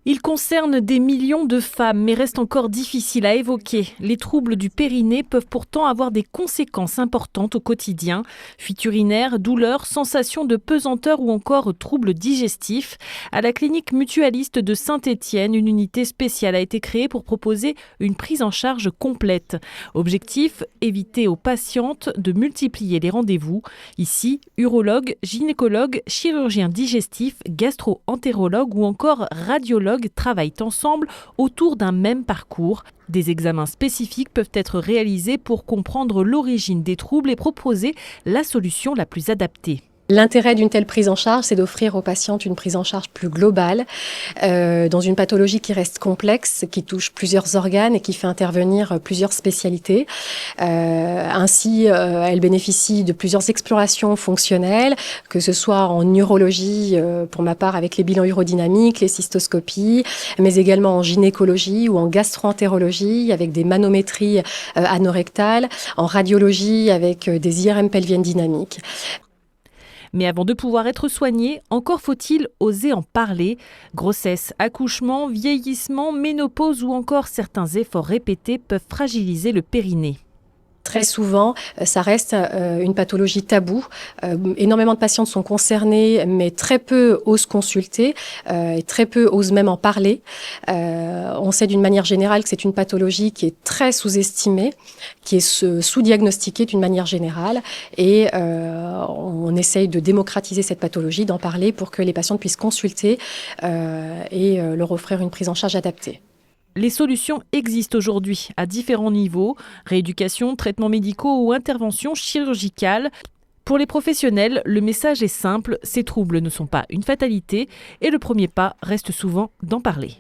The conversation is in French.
Il concerne des millions de femmes, mais reste encore difficile à évoquer. Les troubles du périnée peuvent pourtant avoir des conséquences importantes au quotidien. Fuite urinaire, douleurs, sensations de pesanteur ou encore troubles digestifs. À la clinique mutualiste de Saint-Étienne, une unité spéciale a été créée pour proposer une prise en charge complète. Objectif, éviter aux patientes de multiplier les rendez-vous. Ici, urologue, gynécologue, chirurgien digestif, gastro-entérologue ou encore radiologue travaillent ensemble autour d'un même parcours. Des examens spécifiques peuvent être réalisés pour comprendre l'origine des troubles et proposer la solution la plus adaptée. L'intérêt d'une telle prise en charge, c'est d'offrir aux patientes une prise en charge plus globale dans une pathologie qui reste complexe, qui touche plusieurs organes et qui fait intervenir plusieurs spécialités. Ainsi, elle bénéficie de plusieurs explorations fonctionnelles, que ce soit en urologie, pour ma part avec les bilans urodynamiques, les cystoscopies, mais également en gynécologie ou en gastro-entérologie avec des manométries anorectales, en radiologie avec des IRM pelviennes dynamiques. Mais avant de pouvoir être soigné, encore faut-il oser en parler. Grossesse, accouchement, vieillissement, ménopause ou encore certains efforts répétés peuvent fragiliser le périnée. Très souvent, ça reste une pathologie taboue. Énormément de patientes sont concernées, mais très peu osent consulter et très peu osent même en parler. On sait d'une manière générale que c'est une pathologie qui est très sous-estimée, qui est sous-diagnostiquée d'une manière générale. Et on essaye de démocratiser cette pathologie, d'en parler pour que les patientes puissent consulter et leur offrir une prise en charge adaptée. Les solutions existent aujourd'hui à différents niveaux, rééducation, traitements médicaux ou interventions chirurgicales. Pour les professionnels, le message est simple, ces troubles ne sont pas une fatalité et le premier pas reste souvent d'en parler.